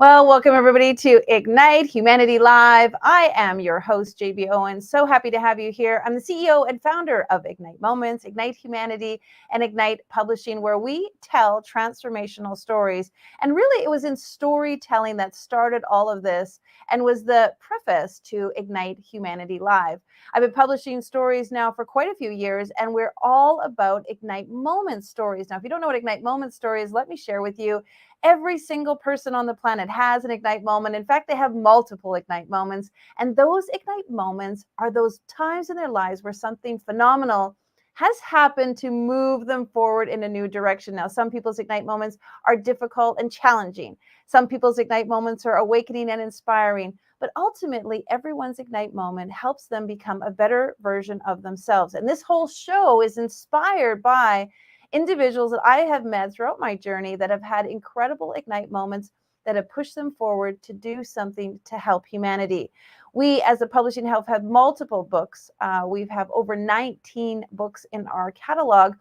Well, welcome everybody to Ignite Humanity Live. I am your host, JB Owens. So happy to have you here. I'm the CEO and founder of Ignite Moments, Ignite Humanity, and Ignite Publishing, where we tell transformational stories. And really, it was in storytelling that started all of this and was the preface to Ignite Humanity Live. I've been publishing stories now for quite a few years, and we're all about Ignite Moments stories. Now, if you don't know what Ignite Moments story is, let me share with you. Every single person on the planet has an Ignite moment. In fact, they have multiple Ignite moments. And those Ignite moments are those times in their lives where something phenomenal has happened to move them forward in a new direction. Now, some people's Ignite moments are difficult and challenging. Some people's Ignite moments are awakening and inspiring. But ultimately, everyone's Ignite moment helps them become a better version of themselves. And this whole show is inspired by individuals that I have met throughout my journey that have had incredible Ignite moments that have pushed them forward to do something to help humanity. We, as a publishing house, have multiple books. We have over 19 books in our catalog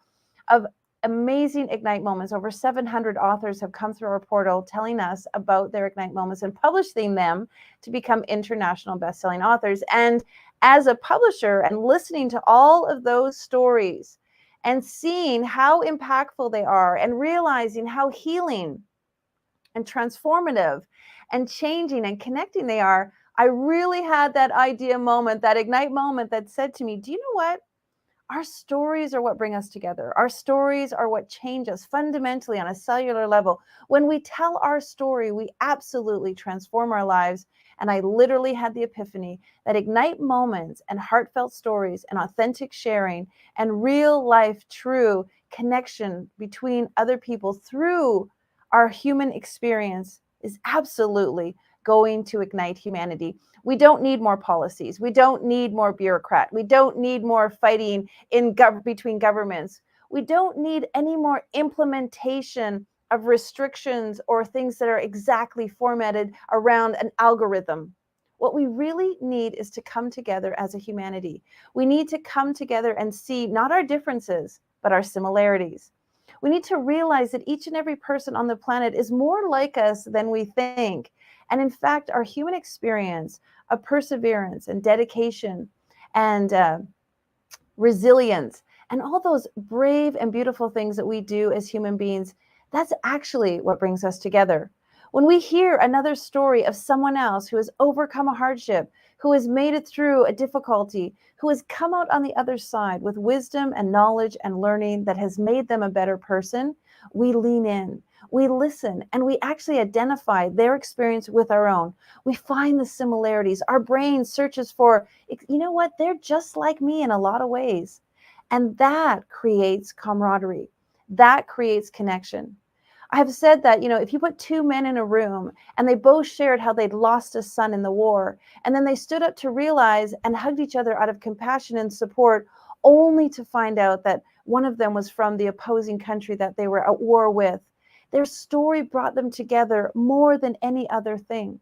of amazing Ignite moments. Over 700 authors have come through our portal telling us about their Ignite moments and publishing them to become international best-selling authors. And as a publisher and listening to all of those stories, and seeing how impactful they are and realizing how healing and transformative and changing and connecting they are, I really had that idea moment, that Ignite moment that said to me, do you know what? Our stories are what bring us together. Our stories are what change us fundamentally on a cellular level. When we tell our story, we absolutely transform our lives. And I literally had the epiphany that Ignite moments and heartfelt stories and authentic sharing and real life, true connection between other people through our human experience is absolutely going to ignite humanity. We don't need more policies. We don't need more bureaucrat. We don't need more fighting between governments. We don't need any more implementation of restrictions or things that are exactly formatted around an algorithm. What we really need is to come together as a humanity. We need to come together and see not our differences, but our similarities. We need to realize that each and every person on the planet is more like us than we think. And in fact, our human experience of perseverance and dedication and resilience and all those brave and beautiful things that we do as human beings, that's actually what brings us together. When we hear another story of someone else who has overcome a hardship, who has made it through a difficulty, who has come out on the other side with wisdom and knowledge and learning that has made them a better person, we lean in, we listen, and we actually identify their experience with our own. We find the similarities. Our brain searches for, you know what, they're just like me in a lot of ways. And that creates camaraderie. That creates connection. I have said that, if you put two men in a room and they both shared how they'd lost a son in the war, and then they stood up to realize and hugged each other out of compassion and support, only to find out that one of them was from the opposing country that they were at war with. Their story brought them together more than any other thing.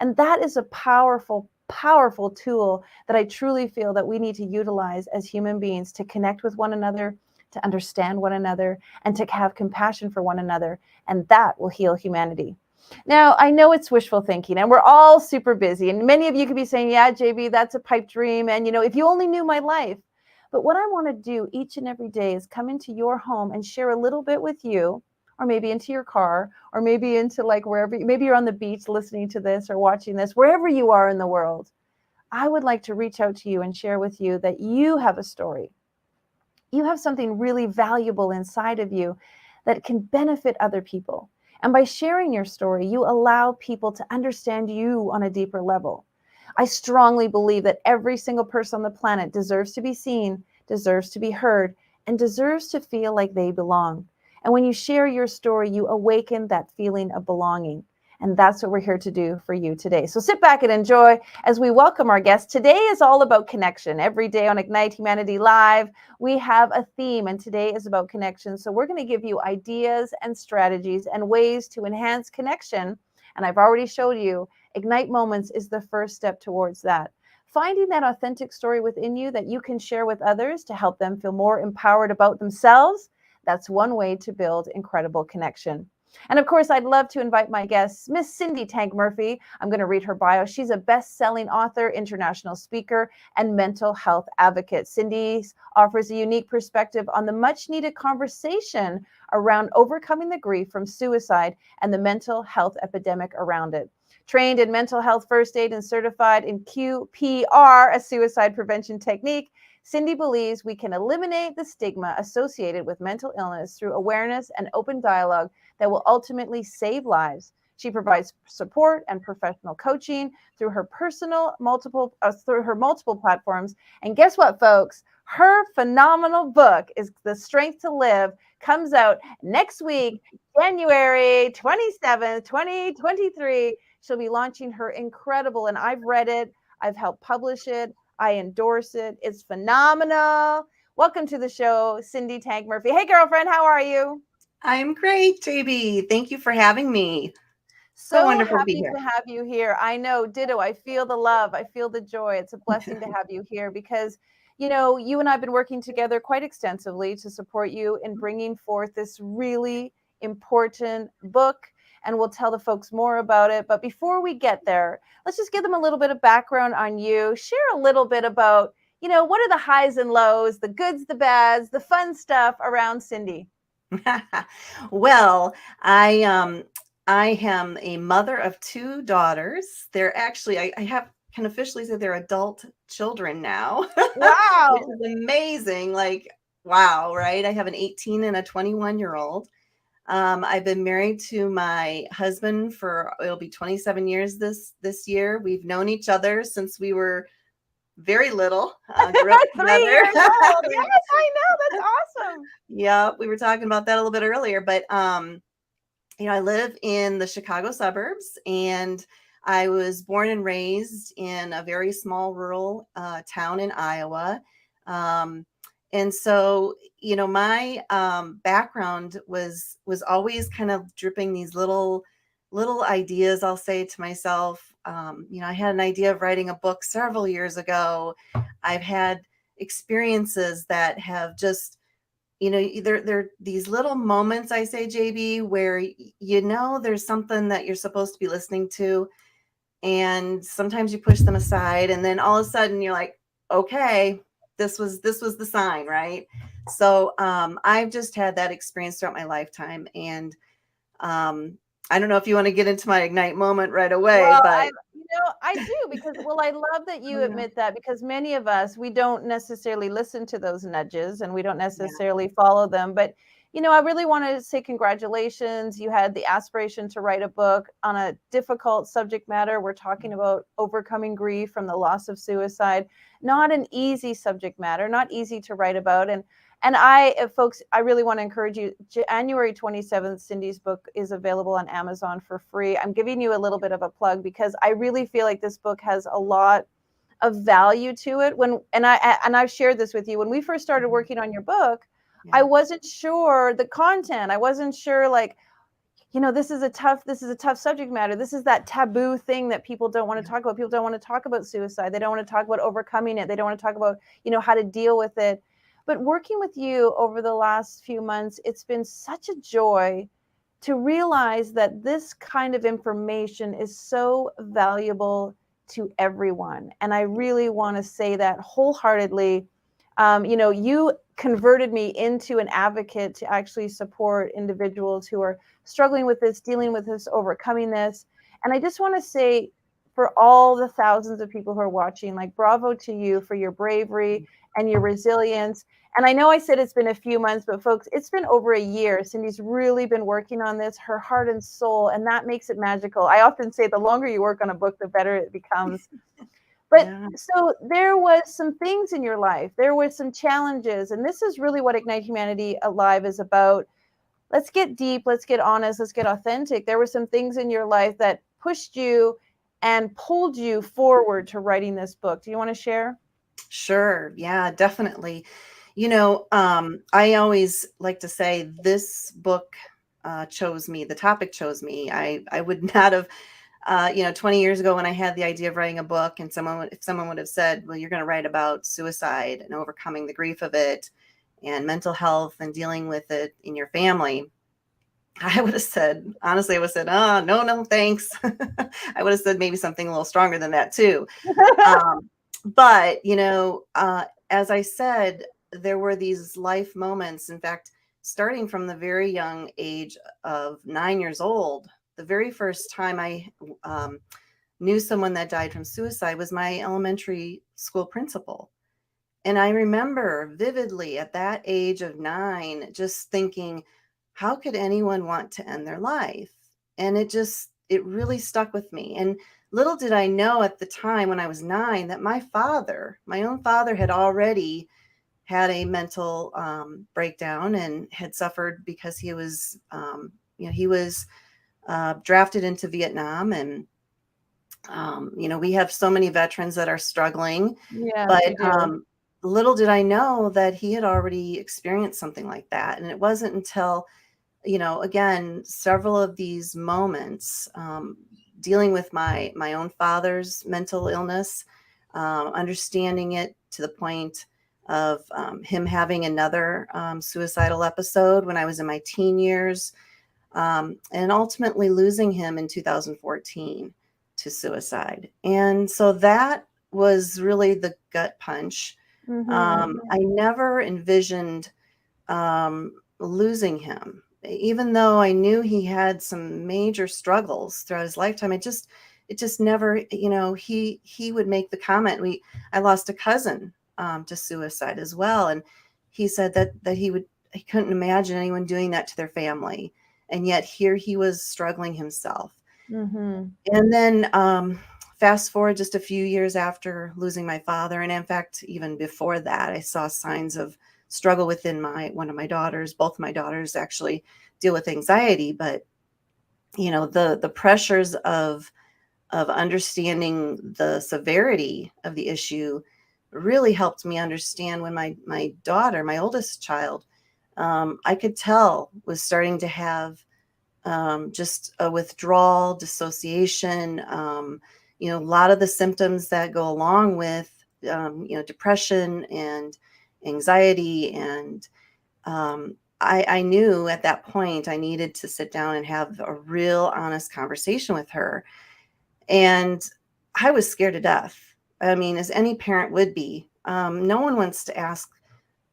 And that is a powerful, powerful tool that I truly feel that we need to utilize as human beings to connect with one another, to understand one another, and to have compassion for one another. And that will heal humanity. Now, I know it's wishful thinking and we're all super busy. And many of you could be saying, yeah, JB, that's a pipe dream. And, if you only knew my life. But what I want to do each and every day is come into your home and share a little bit with you, or maybe into your car, or maybe into wherever, maybe you're on the beach listening to this or watching this, wherever you are in the world. I would like to reach out to you and share with you that you have a story. You have something really valuable inside of you that can benefit other people. And by sharing your story, you allow people to understand you on a deeper level. I strongly believe that every single person on the planet deserves to be seen, deserves to be heard, and deserves to feel like they belong. And when you share your story, you awaken that feeling of belonging. And that's what we're here to do for you today. So sit back and enjoy as we welcome our guests. Today is all about connection. Every day on Ignite Humanity Live, we have a theme, and today is about connection. So we're going to give you ideas and strategies and ways to enhance connection. And I've already showed you Ignite Moments is the first step towards that. Finding that authentic story within you that you can share with others to help them feel more empowered about themselves. That's one way to build incredible connection. And of course, I'd love to invite my guest, Miss Cindy Tank Murphy. I'm going to read her bio. She's a best-selling author, international speaker, and mental health advocate. Cindy offers a unique perspective on the much-needed conversation around overcoming the grief from suicide and the mental health epidemic around it. Trained in mental health first aid and certified in QPR, a suicide prevention technique, Cindy believes we can eliminate the stigma associated with mental illness through awareness and open dialogue that will ultimately save lives. She provides support and professional coaching through her multiple platforms. And guess what, folks? Her phenomenal book is The Strength to Live, comes out next week, January 27th, 2023. She'll be launching her incredible, and I've read it, I've helped publish it, I endorse it. It's phenomenal. Welcome to the show, Cindy Tank Murphy. Hey, girlfriend, how are you? I'm great, JB. Thank you for having me. So wonderful to be Happy here. to have you here. I know, ditto. I feel the love. I feel the joy. It's a blessing to have you here because, you know, you and I have been working together quite extensively to support you in bringing forth this really important book. And we'll tell the folks more about it. But before we get there, let's just give them a little bit of background on you. Share a little bit about, you know, what are the highs and lows, the goods, the bads, the fun stuff around Cindy? Well, I am a mother of two daughters. They're actually, can officially say they're adult children now, Wow. which is amazing. Like, wow, right? I have an 18 and a 21-year-old. I've been married to my husband for, it'll be 27 years this year. We've known each other since we were very little. Grew up 3 together. years old. Yes, I know. That's awesome. Yeah, we were talking about that a little bit earlier, but you know, I live in the Chicago suburbs, and I was born and raised in a very small rural town in Iowa. And so, you know, my background was always kind of dripping these little ideas. I'll say to myself, you know, I had an idea of writing a book several years ago. I've had experiences that have just, you know, they're these little moments, I say, JB, where you know there's something that you're supposed to be listening to, and sometimes you push them aside, and then all of a sudden you're like, okay, this was the sign, right? So I've just had that experience throughout my lifetime, and I don't know if you want to get into my Ignite moment right away, Well, but I do because, well, I love that you admit that because many of us, we don't necessarily listen to those nudges and we don't yeah. necessarily follow them. But, you know, I really want to say congratulations. You had the aspiration to write a book on a difficult subject matter. We're talking about overcoming grief from the loss of suicide. Not an easy subject matter, not easy to write about. And folks, I really want to encourage you. January 27th, Cindy's book is available on Amazon for free. I'm giving you a little bit of a plug because I really feel like this book has a lot of value to it. I've shared this with you. When we first started working on your book, Yeah. I wasn't sure the content. I wasn't sure, like, you know, this is a tough subject matter. This is that taboo thing that people don't want to talk about. People don't want to talk about suicide. They don't want to talk about overcoming it. They don't want to talk about, you know, how to deal with it. But working with you over the last few months, it's been such a joy to realize that this kind of information is so valuable to everyone. And I really want to say that wholeheartedly. You know, you converted me into an advocate to actually support individuals who are struggling with this, dealing with this, overcoming this. And I just want to say, for all the thousands of people who are watching, like, bravo to you for your bravery and your resilience. And I know I said it's been a few months, but folks, it's been over a year. Cindy's really been working on this, her heart and soul, and that makes it magical. I often say the longer you work on a book, the better it becomes. But so there was some things in your life, there were some challenges, and this is really what Ignite Humanity Alive is about. Let's get deep, let's get honest, let's get authentic. There were some things in your life that pushed you and pulled you forward to writing this book. Do you want to share? Sure. Yeah, definitely. You know, I always like to say this book chose me. The topic chose me. I would not have, you know, 20 years ago when I had the idea of writing a book, and if someone would have said, well, you're going to write about suicide and overcoming the grief of it and mental health and dealing with it in your family, I would have said, honestly, I would have said, oh, no, no, thanks. I would have said maybe something a little stronger than that too. Um, but, as I said, there were these life moments. In fact, starting from the very young age of 9 years old, the very first time I knew someone that died from suicide was my elementary school principal. And I remember vividly at that age of 9, just thinking, how could anyone want to end their life? And it really stuck with me. And little did I know at the time when I was 9 that my own father, had already had a mental breakdown and had suffered because he was drafted into Vietnam. And, we have so many veterans that are struggling, Yes, but you do. little did I know that he had already experienced something like that. And it wasn't until, again, several of these moments, dealing with my own father's mental illness, understanding it to the point of him having another suicidal episode when I was in my teen years, and ultimately losing him in 2014 to suicide. And so that was really the gut punch. I never envisioned losing him, even though I knew he had some major struggles throughout his lifetime. It just never, he would make the comment. I lost a cousin to suicide as well, and he said that he couldn't imagine anyone doing that to their family, and yet here he was struggling himself. Mm-hmm. And then fast forward just a few years after losing my father, and in fact, even before that, I saw signs of struggle within one of my daughters. Both of my daughters actually deal with anxiety, but the pressures of understanding the severity of the issue really helped me understand when my daughter, my oldest child, I could tell was starting to have just a withdrawal, dissociation, a lot of the symptoms that go along with, depression and anxiety. And I knew at that point I needed to sit down and have a real honest conversation with her. And I was scared to death. I mean, as any parent would be. No one wants to ask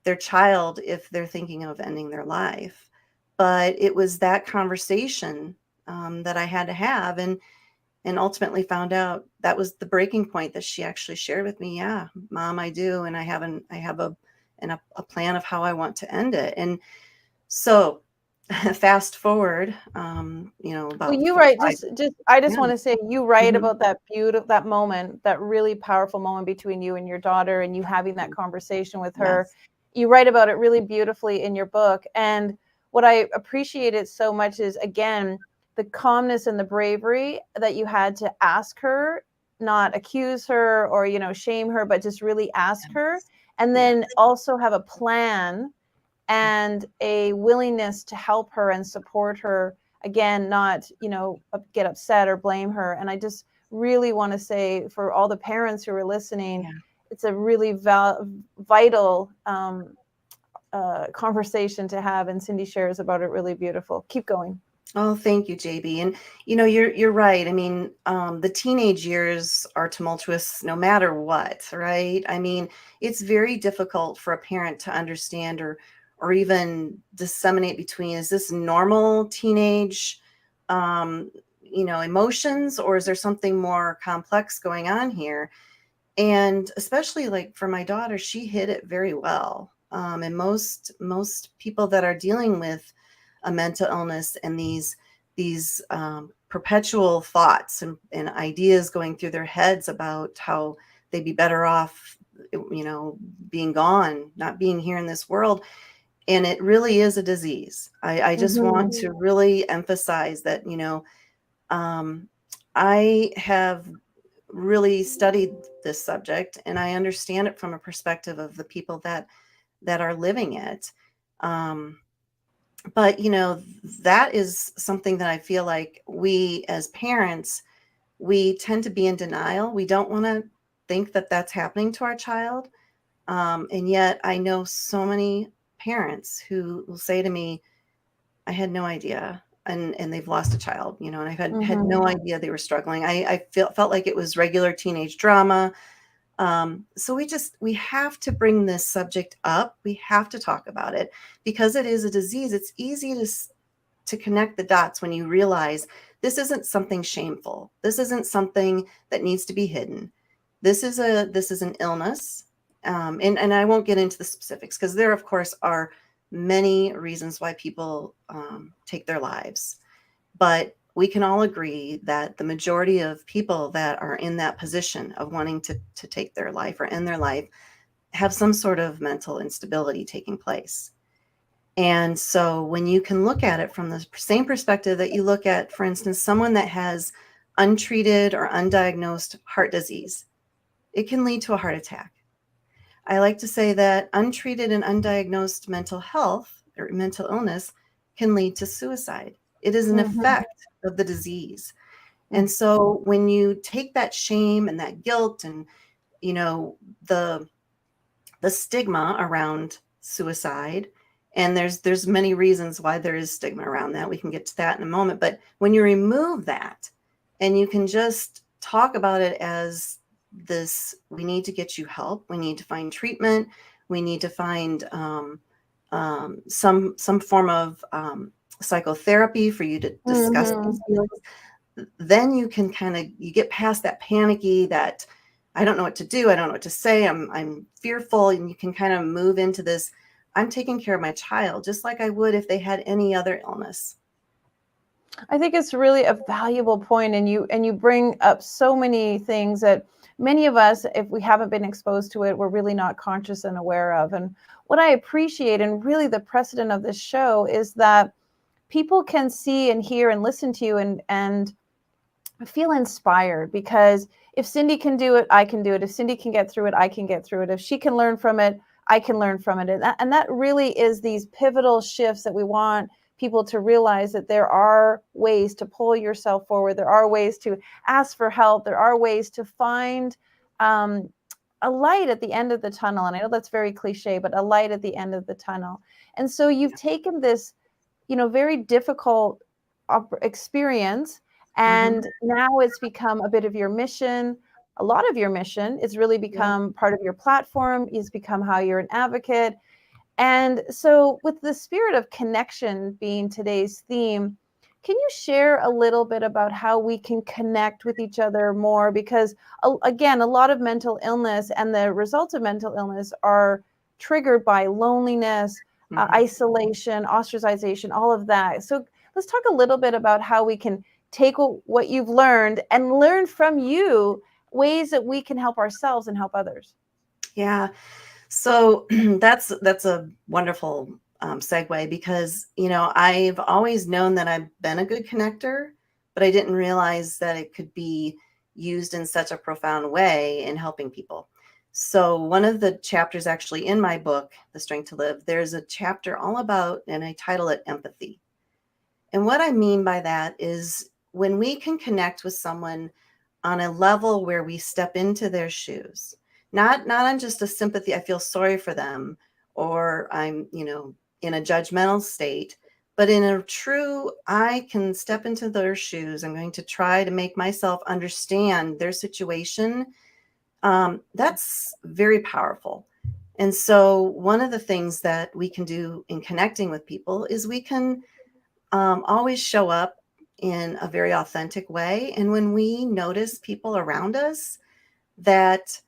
their child if they're thinking of ending their life. But it was that conversation that I had to have, and ultimately found out that was the breaking point that she actually shared with me. Yeah, Mom, I do, and I have a plan of how I want to end it. And so, fast forward, Well, about you four, write five. just I just Yeah. want to say you write Hmm. about that moment, that really powerful moment between you and your daughter and you having that conversation with her. Yes. You write about it really beautifully in your book. And what I appreciated so much is, again, the calmness and the bravery that you had to ask her, not accuse her or, shame her, but just really ask her. Yes. And then Yes. also have a plan and a willingness to help her and support her, again, not get upset or blame her. And I just really want to say, for all the parents who are listening, Yeah. it's a really vital conversation to have, and Cindy shares about it really beautiful. Keep going. Oh, thank you, JB. And you're right. I mean, the teenage years are tumultuous no matter what, right? I mean, it's very difficult for a parent to understand or even disseminate between, is this normal teenage emotions, or is there something more complex going on here? And especially like for my daughter, she hit it very well. And most people that are dealing with a mental illness and these perpetual thoughts and ideas going through their heads about how they'd be better off, being gone, not being here in this world. And it really is a disease. I just want Mm-hmm. to really emphasize that, um, I have really studied this subject, and I understand it from a perspective of the people that are living it. Um, but that is something that I feel like we as parents, we tend to be in denial. We don't want to think that that's happening to our child. And yet I know so many parents who will say to me, I had no idea. and they've lost a child, and I've had Mhm. no idea they were struggling. I felt like it was regular teenage drama. So we have to bring this subject up. We have to talk about it because it is a disease. It's easy to connect the dots when you realize this isn't something shameful. This isn't something that needs to be hidden. This is an illness. And I won't get into the specifics because there, of course, are many reasons why people take their lives. But we can all agree that the majority of people that are in that position of wanting to take their life or end their life have some sort of mental instability taking place. And so when you can look at it from the same perspective that you look at, for instance, someone that has untreated or undiagnosed heart disease, it can lead to a heart attack. I like to say that untreated and undiagnosed mental health or mental illness can lead to suicide. It is an Mhm. effect of the disease. And so when you take that shame and that guilt and the stigma around suicide, and there's many reasons why there is stigma around that. We can get to that in a moment, but when you remove that and you can just talk about it as this, we need to get you help, we need to find treatment, we need to find some form of psychotherapy for you to discuss these Mhm. feelings, then you can you get past that panicky, that I don't know what to do, I don't know what to say, I'm fearful, and you can kind of move into this, I'm taking care of my child just like I would if they had any other illness. I think it's really a valuable point, and you bring up so many things that many of us, if we haven't been exposed to it, we're really not conscious and aware of. And what I appreciate, and really the precedent of this show, is that people can see and hear and listen to you and feel inspired, because if Cindy can do it, I can do it. If Cindy can get through it, I can get through it. If she can learn from it, I can learn from it. And that really is these pivotal shifts that we want people to realize, that there are ways to pull yourself forward. There are ways to ask for help. There are ways to find um, a light at the end of the tunnel. And I know that's very cliche, but a light at the end of the tunnel. And so you've taken this, very difficult experience, Hmm. and now it's become a bit of your mission. A lot of your mission. It's really Yeah. become part of your platform. It's become how you're an advocate. And so, with the spirit of connection being today's theme, can you share a little bit about how we can connect with each other more? Because, again, a lot of mental illness and the results of mental illness are triggered by loneliness, Hmm. isolation, ostracization, all of that. So, let's talk a little bit about how we can take what you've learned and learn from you ways that we can help ourselves and help others. Yeah. So that's a wonderful segue because I've always known that I've been a good connector, but I didn't realize that it could be used in such a profound way in helping people. So one of the chapters actually in my book, The Strength to Live, there's a chapter all about, and I title it Empathy. And what I mean by that is when we can connect with someone on a level where we step into their shoes, not on just a sympathy, I feel sorry for them, or I'm, in a judgmental state, but in a true, I can step into their shoes. I'm going to try to make myself understand their situation. That's very powerful. And so one of the things that we can do in connecting with people is we can always show up in a very authentic way. And when we notice people around us that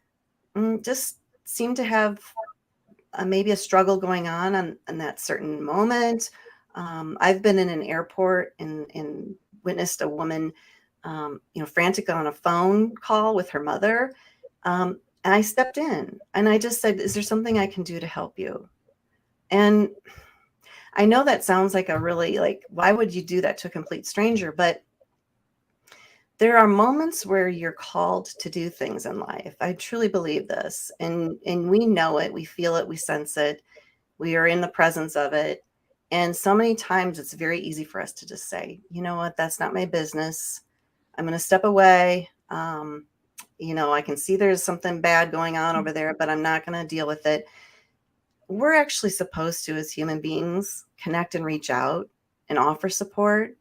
just seem to have maybe a struggle going on in that certain moment, I've been in an airport and witnessed a woman, frantic on a phone call with her mother. And I stepped in and I just said, "Is there something I can do to help you?" And I know that sounds like a really, like, why would you do that to a complete stranger? But there are moments where you're called to do things in life. I truly believe this. And we know it, we feel it, we sense it. We are in the presence of it. And so many times it's very easy for us to just say, "You know what, that's not my business. I'm going to step away. I can see there's something bad going on over there, but I'm not going to deal with it." We're actually supposed to, as human beings, connect and reach out and offer support.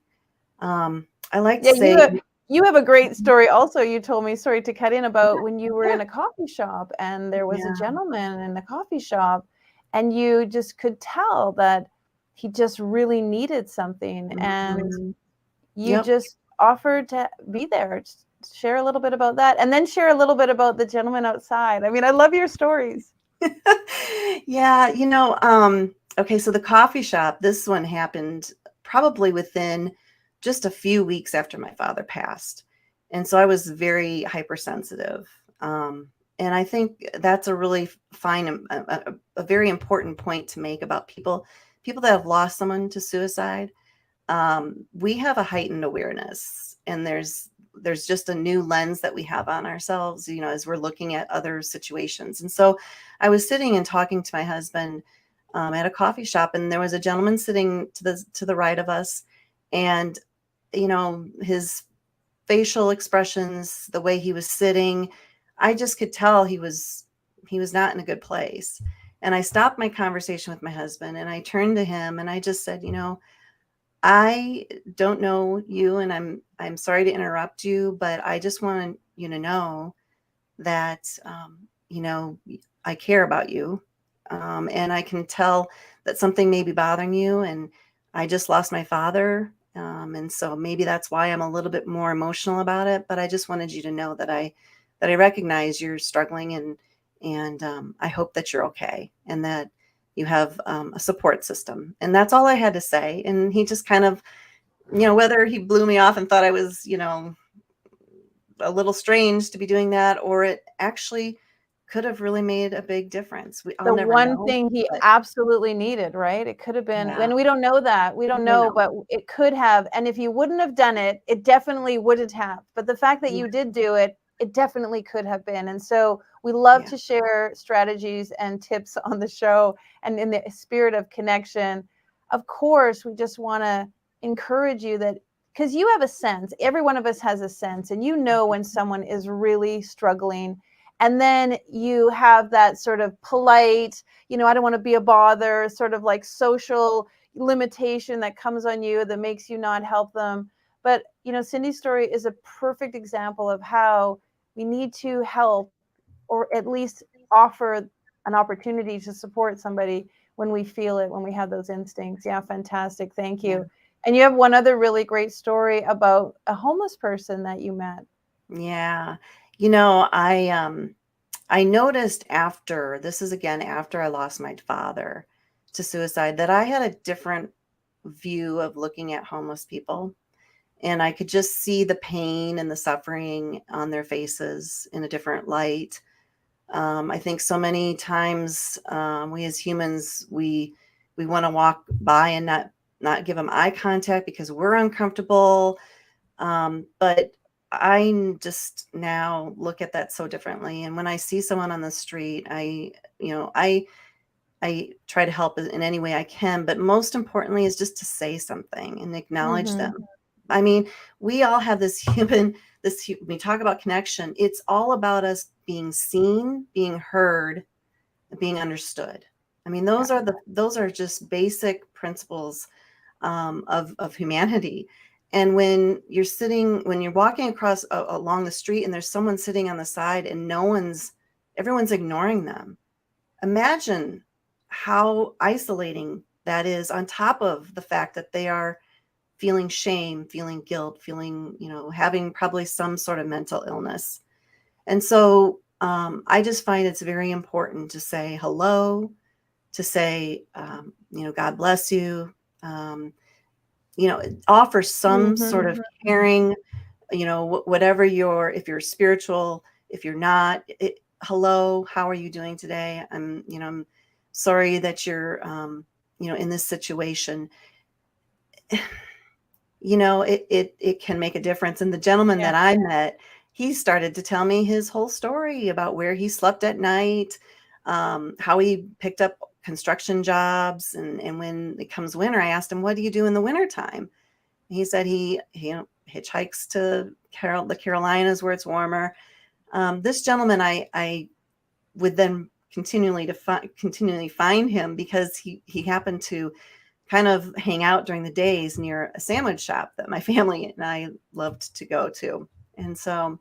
I like to Yeah, say, you have a great story also. You told me, sorry to cut in, about when you were in a coffee shop and there was a yeah, gentleman in the coffee shop and you just could tell that he just really needed something and mhm, you yep. just offered to be there. Share a little bit about that and then share a little bit about the gentleman outside. I mean, I love your stories. Yeah, okay, so the coffee shop, this one happened probably within just a few weeks after my father passed. And so I was very hypersensitive. And I think that's a really fine, a very important point to make about people that have lost someone to suicide. We have a heightened awareness, and there's just a new lens that we have on ourselves, as we're looking at other situations. And so I was sitting and talking to my husband at a coffee shop, and there was a gentleman sitting to the right of us, and his facial expressions, the way he was sitting, I just could tell he was not in a good place. And I stopped my conversation with my husband and I turned to him and I just said, I don't know you, and I'm sorry to interrupt you, but I just want you to know that you know I care about you, and I can tell that something may be bothering you, and I just lost my father, and so maybe that's why I'm a little bit more emotional about it. But I just wanted you to know that I recognize you're struggling, and I hope that you're okay, and that you have a support system. And that's all I had to say. And he just kind of, whether he blew me off and thought I was, a little strange to be doing that, or it actually could have really made a big difference. I'll The never one know, thing he but absolutely needed, right? It could have been, yeah, and we don't know that. We we don't don't know, know. but it could have. And if you wouldn't have done it, it definitely wouldn't have. But the fact that Yeah, you did do it, it definitely could have been. And so we love yeah, to share strategies and tips on the show. And in the spirit of connection, of course, we just want to encourage you that because you have a sense, every one of us has a sense, and you know when someone is really struggling. And then you have that sort of polite, I don't want to be a bother, sort of like social limitation that comes on you that makes you not help them. But, Cindy's story is a perfect example of how we need to help or at least offer an opportunity to support somebody when we feel it, when we have those instincts. Yeah, fantastic. Thank yeah, you. And you have one other really great story about a homeless person that you met. yeah. I noticed after this is again after I lost my father to suicide that I had a different view of looking at homeless people. And I could just see the pain and the suffering on their faces in a different light. I think so many times we as humans we want to walk by and not give them eye contact because we're uncomfortable. But I just now look at that so differently. And when I see someone on the street, I try to help in any way I can, but most importantly is just to say something and acknowledge Mm-hmm. them. I mean, we all have when we talk about connection, it's all about us being seen, being heard, being understood. I mean, Yeah. those are just basic principles of humanity. And when you're walking across along the street and there's someone sitting on the side and everyone's ignoring them, imagine how isolating that is, on top of the fact that they are feeling shame, feeling guilt, feeling, having probably some sort of mental illness. And so I just find it's very important to say hello, to say, God bless you, offer some Mm-hmm. sort of caring, whatever if you're spiritual, if you're not, hello, how are you doing today? I'm sorry that you're, in this situation. It can make a difference. And the gentleman Yeah. that I met, he started to tell me his whole story about where he slept at night, how he picked up construction jobs. And when it comes winter, I asked him, what do you do in the wintertime? And he said he hitchhikes to the Carolinas where it's warmer. This gentleman, I would then continually find him because he happened to kind of hang out during the days near a sandwich shop that my family and I loved to go to. And so,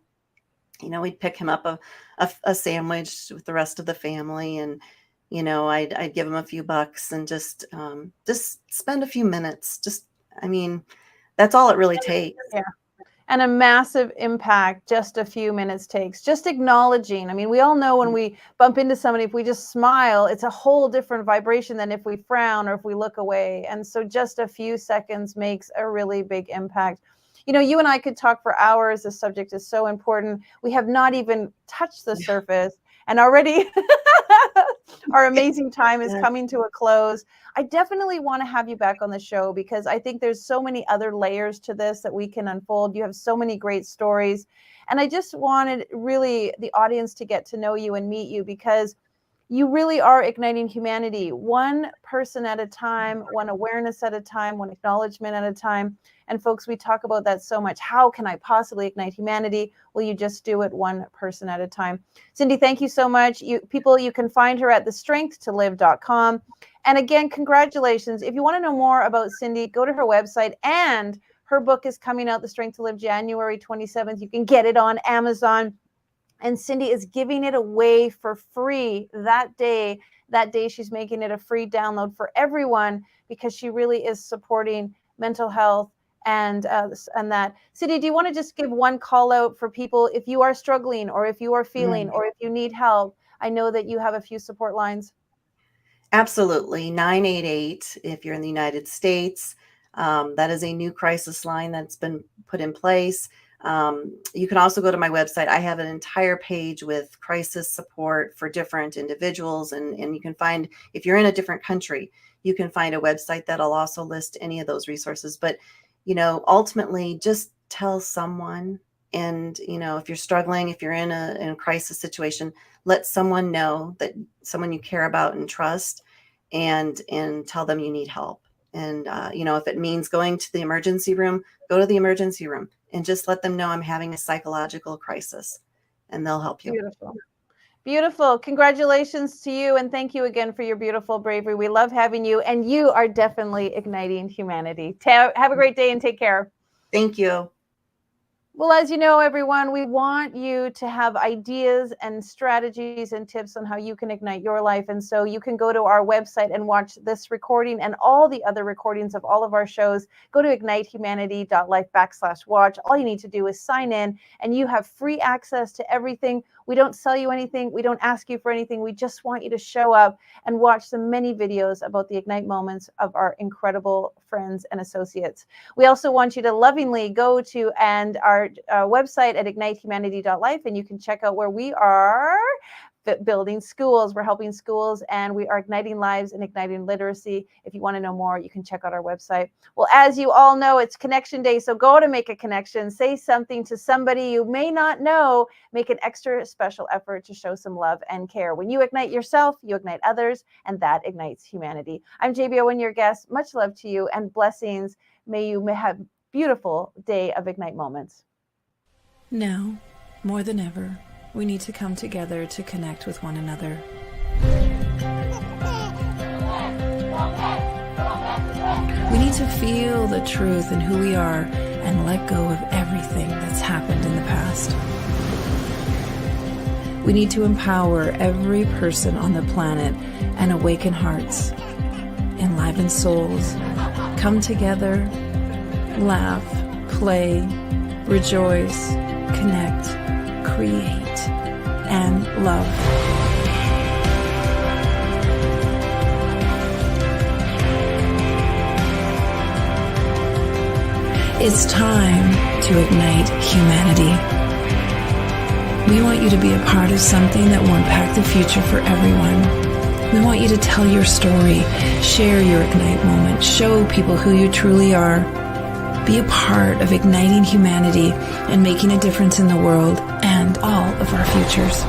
we'd pick him up a sandwich with the rest of the family, and I'd give him a few bucks and just spend a few minutes. That's all it really takes. Yeah. And a massive impact just a few minutes takes. Just acknowledging. I mean, we all know when we bump into somebody, if we just smile, it's a whole different vibration than if we frown or if we look away. And so just a few seconds makes a really big impact. You and I could talk for hours. This subject is so important. We have not even touched the surface, and already our amazing time is coming to a close. I definitely want to have you back on the show because I think there's so many other layers to this that we can unfold. You have so many great stories. And I just wanted really the audience to get to know you and meet you because you really are igniting humanity, one person at a time, one awareness at a time, one acknowledgement at a time. And folks, we talk about that so much. How can I possibly ignite humanity? Well, you just do it one person at a time. Cindy, thank you so much. You can find her at thestrengthtolive.com. And again, congratulations. If you want to know more about Cindy, go to her website, and her book is coming out, The Strength to Live, January 27th. You can get it on Amazon. And Cindy is giving it away for free that day. That day she's making it a free download for everyone because she really is supporting mental health and that. Cindy, do you want to just give one call out for people if you are struggling or if you are feeling or if you need help? I know that you have a few support lines. Absolutely. 988 if you're in the United States. That is a new crisis line that's been put in place. You can also go to my website. I have an entire page with crisis support for different individuals. And you can find, if you're in a different country, you can find a website that'll also list any of those resources. But, ultimately just tell someone. And, if you're struggling, if you're in a crisis situation, let someone know, that someone you care about and trust, and tell them you need help. And, if it means going to the emergency room, go to the emergency room and just let them know I'm having a psychological crisis, and they'll help you. Beautiful. Beautiful. Congratulations to you. And thank you again for your beautiful bravery. We love having you, and you are definitely igniting humanity. Have a great day and take care. Thank you. Well, as you know, everyone, we want you to have ideas and strategies and tips on how you can ignite your life. And so you can go to our website and watch this recording and all the other recordings of all of our shows. Go to ignitehumanity.life/watch. All you need to do is sign in, and you have free access to everything. We don't sell you anything. We don't ask you for anything. We just want you to show up and watch the many videos about the Ignite moments of our incredible friends and associates. We also want you to lovingly go to our website at ignitehumanity.life, and you can check out where we are building schools. We're helping schools, and we are igniting lives and igniting literacy. If you want to know more, you can check out our website. Well, as you all know, it's Connection Day, so go to make a connection. Say something to somebody you may not know. Make an extra special effort to show some love and care. When you ignite yourself, you ignite others, and that ignites humanity. I'm JB Owen, your guest. Much love to you and blessings. May you have a beautiful day of Ignite moments. Now, more than ever, we need to come together to connect with one another. We need to feel the truth in who we are and let go of everything that's happened in the past. We need to empower every person on the planet and awaken hearts, enliven souls, come together, laugh, play, rejoice, connect, create, and love. It's time to ignite humanity. We want you to be a part of something that will impact the future for everyone. We want you to tell your story, share your Ignite moment, show people who you truly are. Be a part of igniting humanity and making a difference in the world and all of our futures.